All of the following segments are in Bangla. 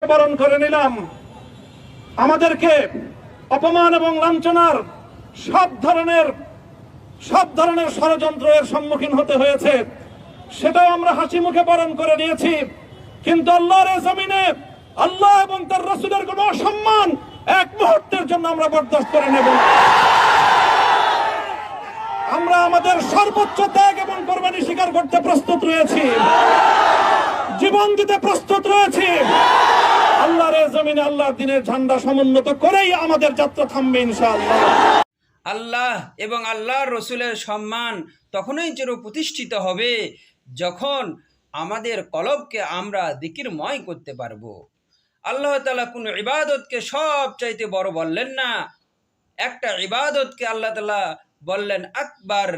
বরণ করে নিলাম। আমাদেরকে অপমান এবং লাঞ্ছনার সব ধরনের ষড়যন্ত্রের সম্মুখীন হতে হয়েছে, সেটাও আমরা হাসি মুখে বরণ করে নিয়েছি। কিন্তু আল্লাহর জমিনে আল্লাহ এবং তার রাসূলের কোনো অসম্মান এক মুহূর্তের জন্য আমরা বরদাস্ত করে নেব না। আমরা আমাদের সর্বোচ্চ ত্যাগ এবং কোরবানি স্বীকার করতে প্রস্তুত রয়েছি, জীবন দিতে প্রস্তুত রয়েছি। আল্লাহর জমিনে আল্লাহর দ্বীনের ঝান্ডা সমুন্নত করেই আমাদের যাত্রা থামবে ইনশাআল্লাহ। আল্লাহ এবং আল্লাহর রসুলের সম্মান তখনই চির প্রতিষ্ঠিত হবে যখন আমাদের কলবকে আমরা জিকিরময় করতে পারবো। আল্লাহ তাআলা কোন ইবাদতকে সবচাইতে বড় বললেন না, একটা ইবাদতকে আল্লাহ তাআলা বললেন আকবার,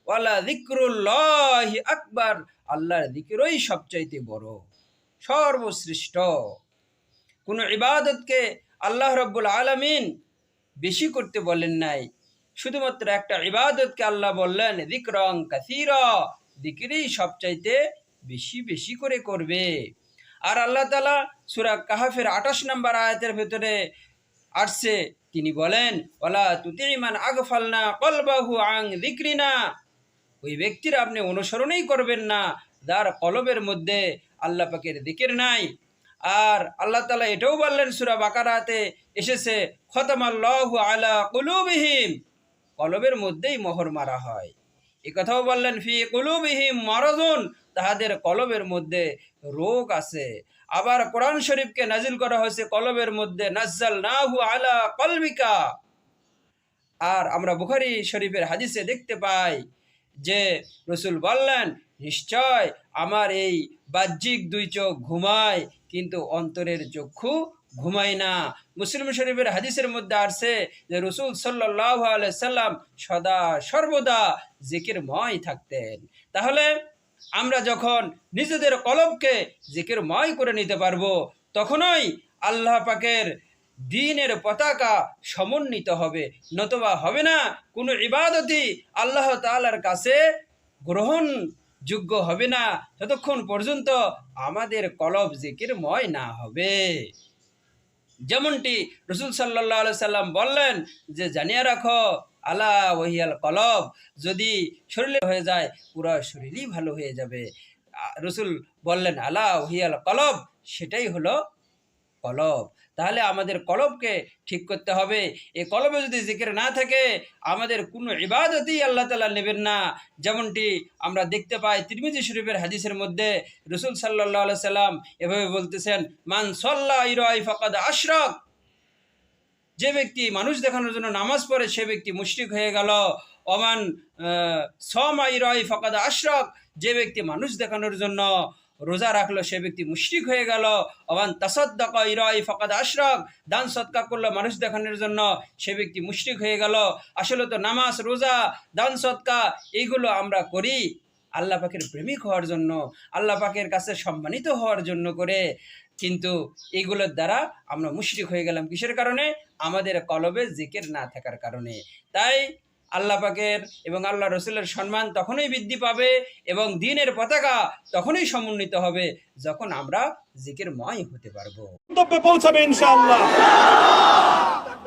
ওয়ালা যিকরুল্লাহি আকবার। আল্লাহর জিকিরই সবচাইতে বড়, সর্বশ্রেষ্ঠ। কোন ইবাদতকে আল্লাহ রাব্বুল আলামিন বেশি করতে বলেন নাই, শুধুমাত্র একটা ইবাদতকে আল্লাহ বললেন যিকরন কাসীরা, জিকিরই সবচাইতে বেশি বেশি করে করবে। আর আল্লাহ তাআলা সূরা কাহফের 28 নম্বর আয়াতের ভিতরে আসছে, তিনি বলেন ওয়ালা তুতিমান আগফালনা কলবাহু আন যিকরিনা, ওই ব্যক্তির আপনি অনুসরণই করবেন না যার কলবের মধ্যে আল্লাহ পাকের জিকির নাই। আর আল্লাহ তাআলা এটাও বললেন, সূরা বাকারাতে এসেছে খতামাল্লাহু আলা কুলুবিহিম, কলবের মধ্যেই মোহর মারা হয়। এই কথাও বললেন ফি কুলুবিহিম মারাদুন, তাহাদের কলবের মধ্যে রোগ আছে। আবার কোরআন শরীফকে নাজিল করা হয়েছে কলবের মধ্যে, নাজ্জালনাহু আলা কলবিকা। আর আমরা বুখারী শরীফের হাদিসে দেখতে পাই যে রসুল বললেন, নিশ্চয় আমার এই বাহ্যিক দুই চোখ ঘুমায় কিন্তু অন্তরের চক্ষু ঘুমায় না। মুসলিম শরীফের হাদিসের মধ্যে আসছে যে রসুল সাল্লাল্লাহু আলাইহি সাল্লাম সদা সর্বদা জিকিরময় থাকতেন। তাহলে আমরা যখন নিজেদের কলবকে জিকিরময় করে নিতে পারবো, তখনই আল্লাহ পাকের দ্বীনের পতাকা সমুন্নীত হবে, নতুবা হবে না। কোনো ইবাদতই আল্লাহ তাআলার কাছে গ্রহণযোগ্য হবে না যতক্ষণ পর্যন্ত আমাদের কলব জিকিরময় না হবে। যেমনটি রসুল সাল্লাল্লাহু আলাইহি সাল্লাম বললেন যে জানিয়ে রাখো আলা ওয়াহিয়াল কলব, যদি শরীরে হয়ে যায় পুরো শরীরই ভালো হয়ে যাবে। রসুল বললেন আলা ওয়াহিয়াল কলব, সেটাই হলো কলব। তাহলে আমাদের কলবকে ঠিক করতে হবে। এই কলবে যদি জিকির না থাকে আমাদের কোনো ইবাদতই আল্লাহ তাআলা নেবেন না। যেমনটি আমরা দেখতে পাই তিরমিজি শরীফের হাদিসের মধ্যে রসুল সাল্লাল্লাহু আলাইহি সাল্লাম এভাবে বলতেছেন, মান সাল্লা ইরাই ফাকাদ আশরাক, যে ব্যক্তি মানুষ দেখানোর জন্য নামাজ পড়ে সে ব্যক্তি মুশরিক হয়ে গেল। ওমান সামা ইরাই ফাকাদ আশরাক, যে ব্যক্তি মানুষ দেখানোর জন্য রোজা রাখলো সে ব্যক্তি মুশরিক হয়ে গেল। ওমান তাসাদ্দাকা ইরাই ফাকাদ আশরাক, দান সদকা করলো মানুষ দেখানোর জন্য সে ব্যক্তি মুশরিক হয়ে গেল। আসলে তো নামাজ, রোজা, দান সদকা এইগুলো আমরা করি আল্লাহ পাকের প্রেমিক হওয়ার জন্য, আল্লাহ পাকের কাছে সম্মানিত হওয়ার জন্য করে, কিন্তু এইগুলোর দ্বারা আমরা মুশরিক হয়ে গেলাম কিসের কারণে? আমাদের কলবে জিকির না থাকার কারণে। তাই আল্লাহ পাকের এবং আল্লাহ রসুলের সম্মান তখনই বৃদ্ধি পাবে এবং দ্বীনের পতাকা তখনই সমুন্নীত হবে যখন আমরা জিকিরময় হতে পারবো। গন্তব্যে পৌঁছাবে ইনশাআল্লাহ।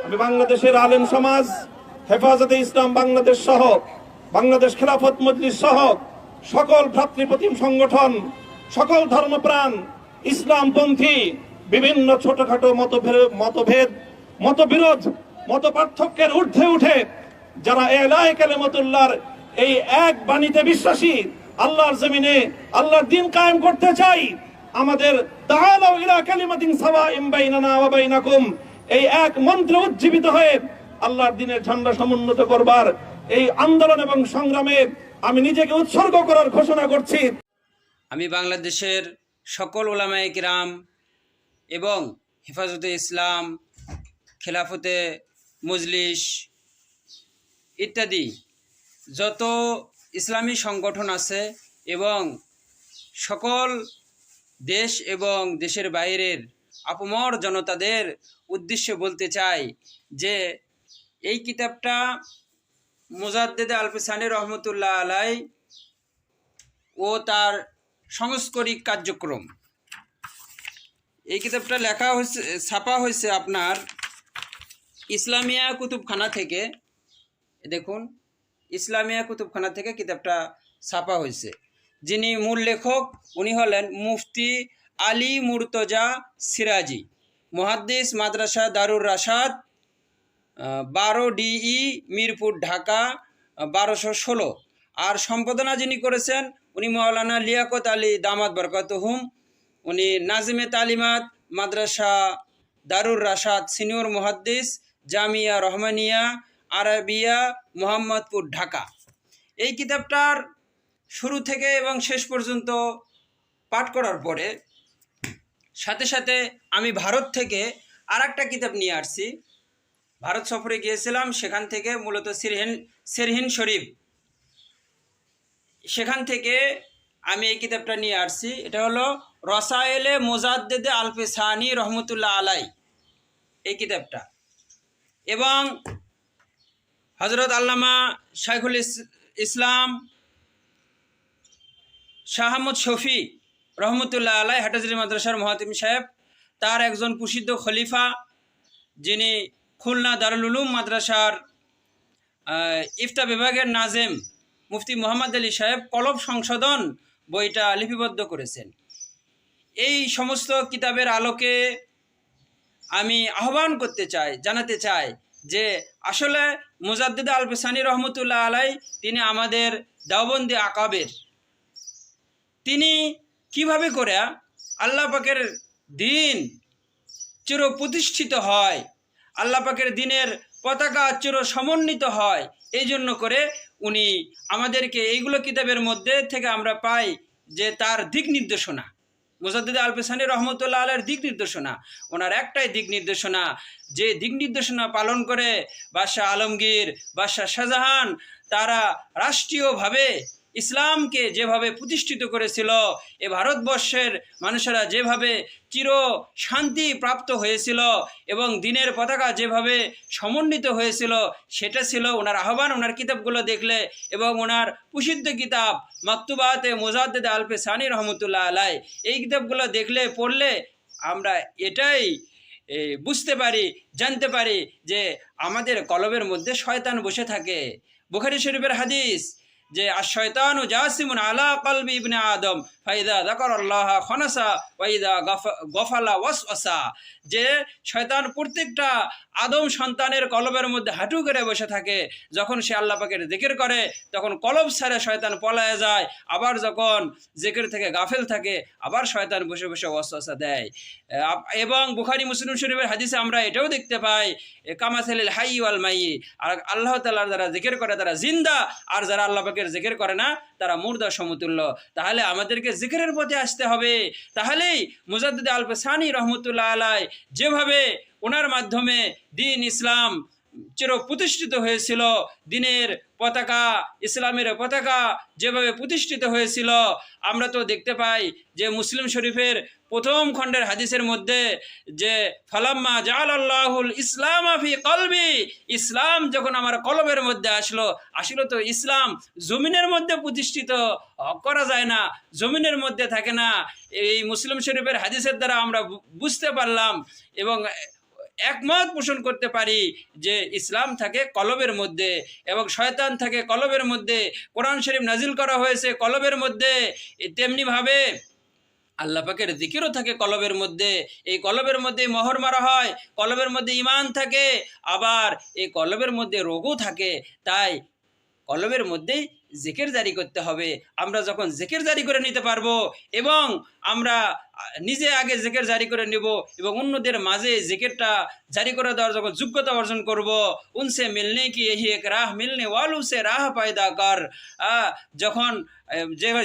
আমি বাংলাদেশের আলেম সমাজ, হেফাজতে ইসলাম বাংলাদেশ সহ বাংলাদেশ খেলাফত মজলিস সহ সকল ভ্রাতৃপ্রতিম সংগঠন, সকল ধর্মপ্রাণ ইসলামপন্থী বিভিন্ন ছোটখাটো মতভেদ, মতবিরোধ, মত পার্থক্যের ঊর্ধ্বে উঠে যারা এলায়ে কালিমাতুল্লাহর এই এক বাণীতে বিশ্বাসী, আল্লাহর জমিনে আল্লাহর দ্বীন কায়েম করতে চাই, আমাদের তাআলাউ ইলা কালিমাতিন সাওয়াইন বাইনানা ওয়া বাইনাকুম, এই এক মন্ত্রে উজ্জীবিত হয়ে আল্লাহর দ্বীনের ঝান্ডা সমুন্নত করবার এই আন্দোলন এবং সংগ্রামে আমি নিজেকে উৎসর্গ করার ঘোষণা করছি। আমি বাংলাদেশের সকল উলামায়ে কিরাম এবং হেফাজতে ইসলাম, খেলাফতে মজলিস ইত্যাদি যত ইসলামী সংগঠন আছে এবং সকল দেশ এবং দেশের বাইরের আপামর জনতাদের উদ্দেশ্যে বলতে চাই যে এই কিতাবটা মুজাদ্দেদে আলফিসানী রহমতুল্লাহ আলাই ও তার সংস্করিক কার্যক্রম, এই কিতাবটা লেখা হয়েছে, ছাপা হয়েছে আপনার ইসলামিয়া কুতুবখানা থেকে। দেখুন, ইসলামিয়া কুতুবখানা থেকে কিতাবটা ছাপা হয়েছে। যিনি মূল লেখক উনি হলেন মুফতি আলী মুর্তজা সিরাজি, মুহাদ্দিস, মাদ্রাসা দারুর রাশাদ, 12 DE মিরপুর, ঢাকা 1216। আর সম্পাদনা যিনি করেছেন উনি মাওলানা লিয়াকত আলী দামাত বরকাতুহুম। উনি নাজিমে তালিমাত, মাদ্রাসা দারুর রাশাদ, সিনিয়র মুহাদ্দিস, জামিয়া রহমানিয়া আরাবিয়া, মোহাম্মদপুর, ঢাকা। এই কিতাবটার শুরু থেকে এবং শেষ পর্যন্ত পাঠ করার পরে সাথে সাথে আমি ভারত থেকে আর একটা কিতাব নিয়ে আসছি। ভারত সফরে গিয়েছিলাম, সেখান থেকে মূলত সেরহিন শরীফ, সেখান থেকে আমি এই কিতাবটা নিয়ে আসছি। এটা হলো রসায়েলে মোজাদ্দেদে আলফে সানি রহমতুল্লাহ আলাই, এই কিতাবটা। এবং হজরত আল্লামা শাইখুল ইসলাম শাহ আহমদ শফি রহমতুল্লাহ আলাই হাটাজারি মাদ্রাসার মহাতিম সাহেব, তার একজন প্রসিদ্ধ খলিফা, যিনি খুলনা দারুল উলুম মাদ্রাসার ইফতা বিভাগের নাজেম মুফতি মোহাম্মদ আলী সাহেব কলব সংশোধন বইটা লিপিবদ্ধ করেছেন। এই সমস্ত কিতাবের আলোকে আমি আহ্বান করতে চাই, জানাতে চাই যে আসলে মুজাদ্দিদ আল বেসানি রহমতুল্লাহ আলাই তিনি আমাদের দেওবন্দি আকাবের। তিনি কিভাবে করে আল্লাহ পাকের দিন চির প্রতিষ্ঠিত হয়, আল্লাহ পাকের দিনের পতাকা চির সমন্বিত হয়, এই জন্য করে উনি আমাদেরকে এইগুলো কিতাবের মধ্যে থেকে আমরা পাই যে তার দিক নির্দেশনা, মুজাদ্দিদ আল বেসানি রহমতুল্লাহ আলাইহির দিক নির্দেশনা। ওনার একটাই দিক নির্দেশনা, যে দিক নির্দেশনা পালন করে বাদশাহ আলমগীর, বাদশাহ শাহজাহান, তারা রাষ্ট্রীয়ভাবে ইসলামকে যেভাবে প্রতিষ্ঠিত করেছিল, এ ভারতবর্ষের মানুষেরা যেভাবে চির শান্তি প্রাপ্ত হয়েছিল এবং দিনের পতাকা যেভাবে সমন্বিত হয়েছিল, সেটা ছিল ওনার আহ্বান। ওনার কিতাবগুলো দেখলে এবং ওনার প্রসিদ্ধ কিতাব মাকতুবাতে মুজাদ্দিদ আল বেসানি রহমতুল্লাহ আলাই, এই কিতাবগুলো দেখলে পড়লে আমরা এটাই বুঝতে পারি, জানতে পারি যে আমাদের কলবের মধ্যে শয়তান বসে থাকে। বুখারী শরীফের হাদিস যে আশ-শয়তানু জাসিমুন আলা কলবি ইবনে আদম ফাইদা যাকারাল্লাহ খানাসা ওয়াইদা গফালা ওয়াসওয়াসা, যে শয়তান প্রত্যেকটা আদম সন্তানের কলবের মধ্যে হাঁটু করে বসে থাকে। যখন সে আল্লাহ পাকের জিকির করে তখন কলব ছেড়ে শয়তান পলায়ে যায়, আবার যখন জিকির থেকে গাফেল থাকে আবার শয়তান বসে বসে ওয়াসওয়াসা দেয়। এবং বুখারী মুসলিম শরীফের হাদিসে আমরা এটাও দেখতে পাই, কামাসালিল হাই ওয়াল মাইয়ি, আর আল্লাহ তাআলার যারা জিকির করে তারা জিন্দা, আর যারা আল্লাহ পাকের জিকির করে না তারা মুর্দা সমতুল্য। তাহলে আমাদেরকে জিকিরের পথে আসতে হবে। তাহলেই মুজাদ্দিদ আল বেসানি রহমতুল্লাহ আলাই যেভাবে ওনার মাধ্যমে দিন ইসলাম চির প্রতিষ্ঠিত হয়েছিল, দিনের পতাকা, ইসলামের পতাকা যেভাবে প্রতিষ্ঠিত হয়েছিল, আমরা তো দেখতে পাই যে মুসলিম শরীফের প্রথম খণ্ডের হাদিসের মধ্যে যে ফালাম্মা জাআলাল্লাহুল ইসলাম ফি কলবি, ইসলাম যখন আমার কলবের মধ্যে আসলো তো ইসলাম জমিনের মধ্যে প্রতিষ্ঠিত করা যায় না, জমিনের মধ্যে থাকে না। এই মুসলিম শরীফের হাদিসের দ্বারা আমরা বুঝতে পারলাম এবং একমত পোষণ করতে পারি যে ইসলাম থাকে কলবের মধ্যে এবং শয়তান থাকে কলবের মধ্যে। কোরআন শরীফ নাজিল করা হয়েছে কলবের মধ্যে, তেমনিভাবে আল্লাহ পাকের জিকিরও থাকে কলবের মধ্যে। এই কলবের মধ্যে মোহর মারা হয়, কলবের মধ্যে ঈমান থাকে, আবার এই কলবের মধ্যে রোগও থাকে। তাই কলবের মধ্যেই জিকির জারি করতে হবে। আমরা যখন জিকির জারি করে নিতে পারবো এবং আমরা নিজে আগে জিকির জারি করে নেব এবং অন্যদের মাঝে জিকিরটা জারি করে দেওয়ার যখন যোগ্যতা অর্জন করব, উনসে মিলনে কি यही एक राह मिलने वालों से राह पैदा कर, যখন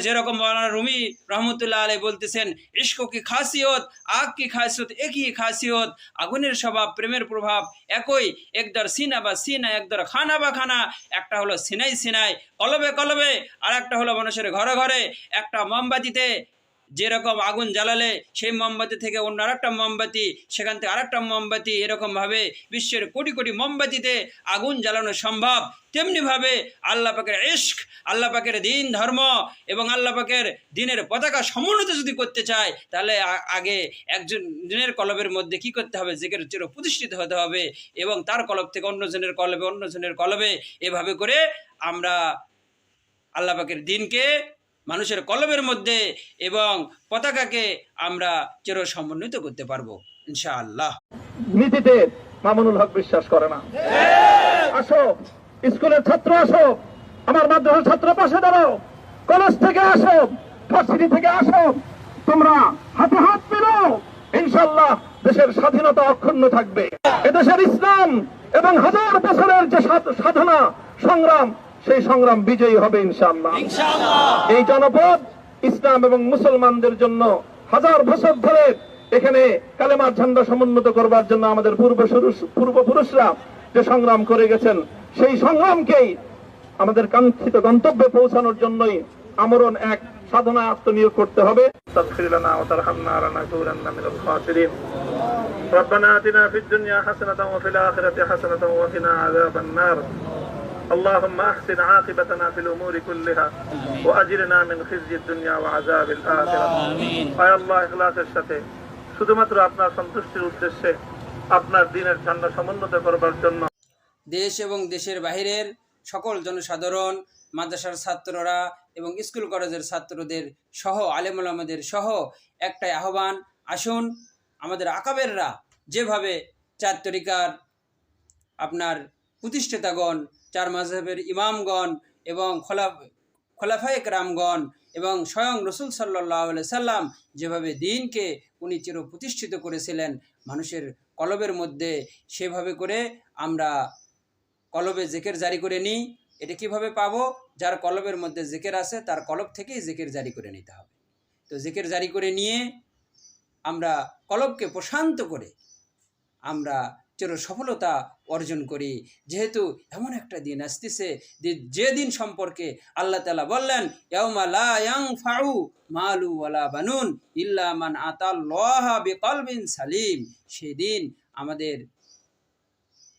যেরকম মৌলানা রুমি রহমতুল্লাহ আলাইহি বলতেছেন, ইশক কি খাসিয়ত আগ কি খাসিয়ত একই খাসিয়ত, আগুনের স্বভাব প্রেমের প্রভাব একই, একদর সিনা বা সিনা একদর খানা বা খানা, একটা হলো সিনাই সিনাই কলবে কলবে, আর একটা হলো মানুষের ঘরে ঘরে। একটা মোমবাতিতে যেরকম আগুন জ্বালালে সেই মোমবাতি থেকে অন্য আরেকটা মোমবাতি, সেখান থেকে আরেকটা মোমবাতি, এরকমভাবে বিশ্বের কোটি কোটি মোমবাতিতে আগুন জ্বালানো সম্ভব, তেমনিভাবে আল্লাহ পাকের ইশক, আল্লাহ পাকের দিন ধর্ম এবং আল্লাহ পাকের দিনের পতাকা সমুন্নত যদি করতে চায়, তাহলে আগে একজন দিনের কলবের মধ্যে কি করতে হবে? জিকির চির প্রতিষ্ঠিত হতে হবে এবং তার কলব থেকে অন্যজনের কলবে, অন্যজনের কলবে, এভাবে করে আমরা আল্লাহ পাকের দিনকে মানুষের কলবের মধ্যে এবং পতাকাকে আমরা চির সমন্বিত করতে পারবো ইনশাআল্লাহ। নীতিতে মামুনুল হক বিশ্বাস করে না। আসো, স্কুলের ছাত্র আসো, আমার মাদ্রাসার ছাত্র পাশে দাঁড়াও, কলেজ থেকে আসো, ভার্সিটি থেকে আসো, তোমরা হাতে হাত মিলাও, ইনশাআল্লাহ দেশের স্বাধীনতা অক্ষুণ্ণ থাকবে। এদেশের ইসলাম এবং হাজার বছরের যে সাধনা সংগ্রাম, সেই সংগ্রাম বিজয়ী হবে ইনশাআল্লাহ। এই জনপদ ইসলাম এবং মুসলমানদের জন্য হাজার বছর ধরে এখানে কালেমার ঝান্ডা সমুন্নত করবার জন্য আমাদের পূর্বপুরুষরা যে সংগ্রাম করে গেছেন, সেই সংগ্রামকেই আমাদের কাঙ্ক্ষিত গন্তব্যে পৌঁছানোর জন্যই আমরণ এক সাধনা আত্মনিয়োগ করতে হবে। ربنا آتنا في الدنيا حسنة وفي الآخرة حسنة وقنا عذاب النار اللهم أحسن عاقبتنا في الأمور كلها وأجرنا من خزي الدنيا وعذاب الآخرة আয় আল্লাহ, ইখলাসের সাথে শুধুমাত্র আপনার সন্তুষ্টির উদ্দেশ্যে আপনার দ্বীনের ঝান্ডা সমুন্নত করবার জন্য দেশ এবং দেশের বাহিরের সকল জনসাধারণ, মাদ্রাসার ছাত্ররা এবং স্কুল কলেজের ছাত্রদের সহ আলেম ওলামাদের সহ একটাই আহ্বান, আসুন আমাদের আকাবেররা যেভাবে চার তরিকার আপনার প্রতিষ্ঠাতাগণ, চার মাযহাবের ইমামগণ এবং খোলাফায়ে কেরামগণ এবং স্বয়ং রসুল সাল্লাল্লাহু আলাইহি সাল্লাম যেভাবে দ্বীনকে উনি চির প্রতিষ্ঠিত করেছিলেন মানুষের কলবের মধ্যে, সেভাবে করে আমরা কলবে জিকির জারি করে নিই। এটা কিভাবে পাবো? যার কলবের মধ্যে জিকির আছে তার কলব থেকেই জিকির জারি করে নিতে হবে। তো জিকির জারি করে নিয়ে আমরা কলবকে প্রশান্ত করে আমরা চির সফলতা অর্জন করি। যেহেতু এমন একটা দিন আসতেছে যে দিন সম্পর্কে আল্লাহ তাআলা বললেন, ইয়াউমা লা ইয়ানফাউ মালু ওয়ালা বানুন ইল্লা মান আতাল্লাহা বিকলবিন সালিম। সেদিন আমাদের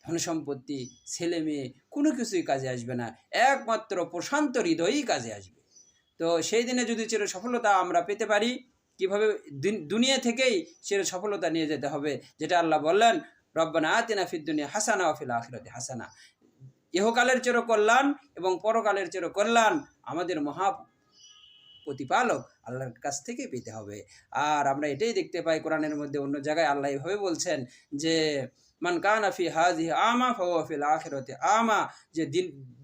ধনসম্পত্তি, ছেলে মেয়ে কোনো কিছুই কাজে আসবে না, একমাত্র প্রশান্ত হৃদয়ই কাজে আসবে। তো সেই দিনে যদি চির সফলতা আমরা পেতে পারি, কিভাবে? দুনিয়া থেকেই চির সফলতা নিয়ে যেতে হবে, যেটা আল্লাহ বললেন, রব্বানা আতিনা ফিদ দুনিয়া হাসানা ওয়া ফিল আখিরাতি হাসানা। ইহকালের চির কল্যাণ এবং পরকালের চির কল্যাণ আমাদের মহা প্রতিপালক আল্লাহর কাছ থেকে পেতে হবে। আর আমরা এটাই দেখতে পাই কোরআনের মধ্যে অন্য জায়গায় আল্লাহ এভাবে বলছেন যে মান কানা ফি হাযিহি আমা ফাহুয়া ফিল আখিরাতি আমা,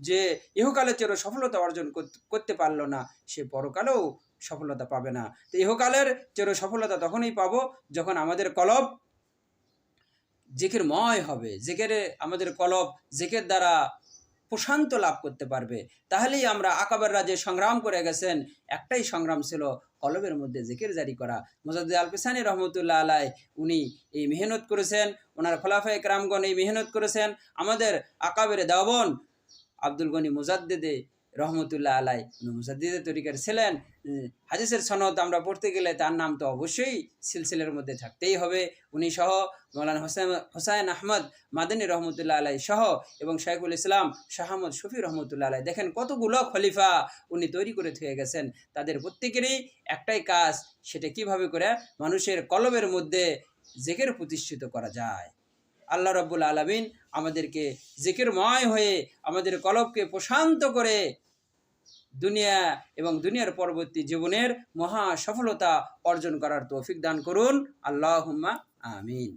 যে ইহকালে চির সফলতা অর্জন করতে পারলো না, সে পরকালেও সফলতা পাবে না। তো ইহকালের চির সফলতা তখনই পাবো যখন আমাদের কলব জিকিরময় হবে, জিকিরে আমাদের কলব জিকির দ্বারা প্রশান্ত লাভ করতে পারবে। তাহলেই আমরা আকাবেররা যে সংগ্রাম করে গেছেন, একটাই সংগ্রাম ছিল কলবের মধ্যে জিকির জারি করা। মুজাদ্দিদ আল পিসানী রহমতুল্লাহ আলাই উনি এই মেহনত করেছেন, ওনার খোলাফায়ে কেরামগণ এই মেহনত করেছেন। আমাদের আকাবের দেওবন আব্দুল গনি মুজাদ্দিদে রহমতুল্লাহ আলাই উনি মুজাদ্দিদের তরিকার ছিলেন। হাদিসের সনদ আমরা পড়তে গেলে তার নাম তো অবশ্যই সিলসিলার মধ্যে থাকতেই হবে। উনি সহ মৌলানা হোসাইন আহমদ মাদানী রহমতুল্লাহ আলাই সহ এবং শাইখুল ইসলাম শাহ আহমদ শফি রহমতুল্লাহ আলাই, দেখেন কতগুলো খলিফা উনি তৈরি করে থুয়ে গেছেন। তাদের প্রত্যেকেরই একটাই কাজ, সেটা কিভাবে করে মানুষের কলবের মধ্যে জিকির প্রতিষ্ঠিত করা যায়। আল্লাহ রাব্বুল আলামিন আমাদেরকে জিকিরময় হয়ে আমাদের কলবকে প্রশান্ত করে দুনিয়া এবং দুনিয়ার পরবর্তী জীবনের মহা সফলতা অর্জন করার তৌফিক দান করুন। আল্লাহুম্মা আমিন।